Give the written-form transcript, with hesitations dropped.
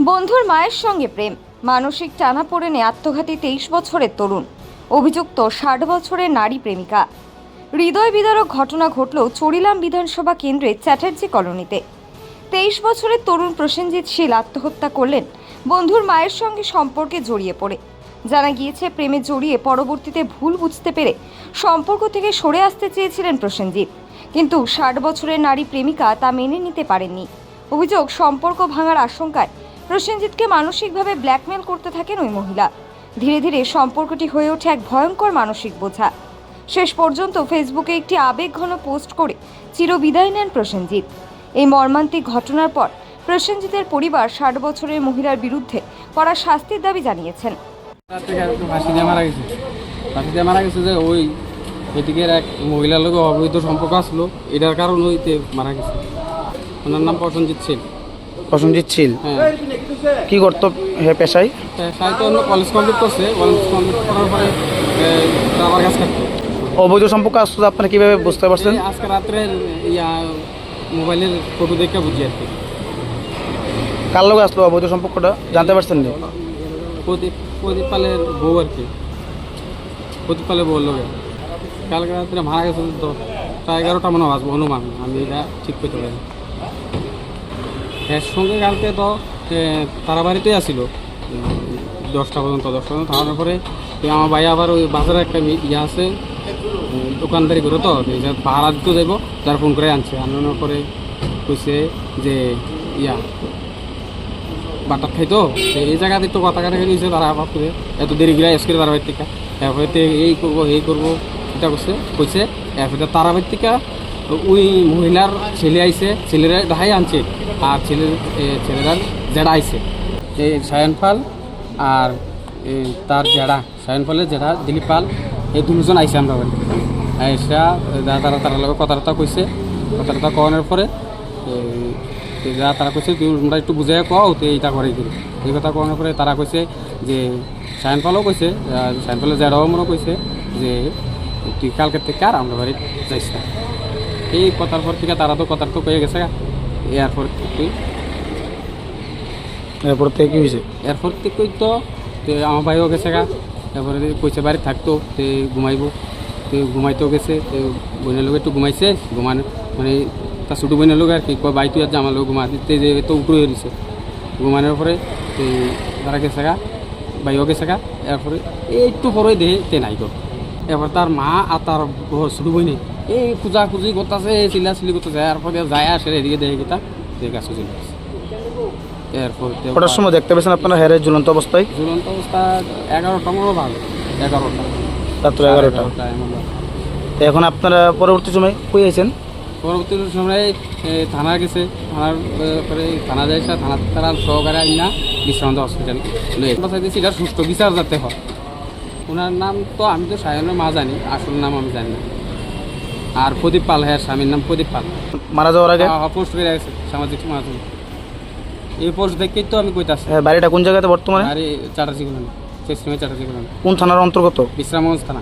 বন্ধুর মায়ের সঙ্গে প্রেম, মানসিক টানাপোড়েনে আত্মঘাতী 23 বছরের তরুণ, অভিযুক্ত 60 বছরের নারী প্রেমিকা। হৃদয় বিদারক ঘটনা ঘটল চরিলাম বিধানসভা কেন্দ্রের চ্যাটার্জি কলোনিতে। 23 বছরের তরুণ প্রসেনজিৎ শীল আত্মহত্যা করলেন বন্ধুর মায়ের সঙ্গে সম্পর্কে জড়িয়ে পড়ে। জানা গিয়েছে, প্রেমে জড়িয়ে পরবর্তীতে ভুল বুঝতে পেরে সম্পর্ক থেকে সরে আসতে চেয়েছিলেন প্রসেনজিৎ, কিন্তু 60 বছরের নারী প্রেমিকা তা মেনে নিতে পারেননি। অভিযোগ, সম্পর্ক ভাঙার আশঙ্কায় প্রসেনজিৎকে মানসিকভাবে ব্ল্যাকমেল করতে থাকেন ওই মহিলা। ধীরে ধীরে সম্পর্কটি হয়ে ওঠে এক ভয়ঙ্কর মানসিক বোঝা। শেষ পর্যন্ত ফেসবুকে একটি আবেগঘন পোস্ট করে চিরবিদায় নেন প্রসেনজিৎ। এই মর্মান্তিক ঘটনার পর প্রসেনজিতের পরিবার 60 বছরের মহিলার বিরুদ্ধে কড়া শাস্তির দাবি জানিয়েছেন। ফাঁসি দিয়ে মারা গেছে যে ওই এদিকের এক মহিলার লোক অবৈধ সম্পর্ক আসলো, এটার কারণ হইতে মারা গেছে। ওনার নাম প্রসেনজিৎ শীল। প্রসেনজিৎ শীল হ্যাঁ, কি করতো পেশায়? পেশায় তো কলেজ কমপ্লিট করছে, কলেজ কমপ্লিট করার পরে আবার গাছ কাটতো। অবৈধ সম্পর্ক আসলে আপনারা কীভাবে বুঝতে পারছেন? আজকে রাত্রে মোবাইলের ফটো দেখে বুঝি আর কি। কার লোক আসলো অবৈধ সম্পর্কটা জানতে পারছেন না? প্রদীপ পালের বউ আর কি, প্রদীপ পালের বউর লোক। কালকে রাত্রে মারা গেছে তো 11টা মনে আসবো অনুমান, আমি এটা ঠিক করতে পারি। এর সঙ্গে কালকে তো তারা বাড়িতেই আসিল 10টা পর্যন্ত থাকার পরে আমার ভাই আবার ওই বাজারে একটা ইয়ে আছে, দোকানদারি করে তো পাহারা দিতে যাইব, তার ফোন করে আনছে। আনানোর পরে কইছে যে বাটার খাইতো এই জায়গাতে একটু কথা কাটা দিয়েছে। তারা আবার করে এত দেরি গিয়ে এসে তারা বাড়ির থেকে এরপরে এই করবো এটা কইছে। এরপরে তারা বাড়ির থেকে ওই মহিলার ছেলে আইছে, ছেলেরা দেখাই আনছে, আর ছেলেরা জেডা আইছে, এই সায়ন পাল আর তার জেডা, সায়ন পালের জেডা দিলীপ পাল, এই দুজন আইসে আমরা বাড়ি আইসা তারা লোক কথাবার্তা কইছে। কথাবার্তা কওয়ানোর পরে তারা কইছে তোমরা একটু বুঝাই কও তো এইটা করে দিল। এই কথা কওয়ানোর পরে তারা কইছে যে সায়ন পালও কইছে, সায়ন পালের জেডাও মনে কইছে যে তুই কালকের থেকে আর আমরা বাড়ি যাইস না। এই কথার পর থেকে তারা তো কথার তো কয়ে গেছে। এরপর থেকে কী হয়েছে? এরপর থেকে কই তো আমার ভাইও গেছে গা। এরপরে কইছে বাড়ি থাকতো, তে ঘুমাইব, তো ঘুমাইতেও গেছে। বোনের লোক একটু ঘুমাইছে, ঘুমানো মানে তার ছোটো বোনের লোক আর কি কয় ভাই তুই আর জামার লোক ঘুমা দিতে যে তো উপরে হয়ে দিছে। ঘুমানোর পরে তারা গেছে গা, ভাইও গেছে গা। এরপরে একটু পরে দেহে নাই গো। এরপর তার মা আর তার ছোটো বইনে এই খুঁজি করতেছে, চিল্লাচিল্লি করতেছে। এরপরে যায় আসে এদিকে দেখে গেতা দেখে গাছে চলে আসে। এরপর কটার সময় দেখতে পেয়েছেন আপনারা হেরে ঝুলন্ত অবস্থায়? ঝুলন্ত অবস্থা 11টা মতো ভালো, 11টা রাত্র 11টা। এখন আপনারা পরবর্তী সময় কই আছেন? পরবর্তী সময় থানা গেছে, থানার পরে থানা যাইছে, থানার সহকারে আইনা বিশ্রান্ত হসপিটাল চাইতেছি এটা সুষ্ঠু বিচার যাতে হয়। ওনার নাম তো আমি তো সায়নের মা জানি, আসল নাম আমি জানি না। আর প্রদীপ পাল, হ্যাঁ স্বামীর নাম প্রদীপ পাল। মারা যাওয়ার আগে পোস্ট করে গেছে সামাজিক মাধ্যমে, এই পোস্ট দেখেই তো আমি কইতাছি। বাড়িটা কোন জায়গাতে বর্তমানে? আরে চ্যাটার্জি কলোনি, শেষ সময় চ্যাটার্জি কলোনি। কোন থানার অন্তর্গত? বিশ্রামগঞ্জ থানা।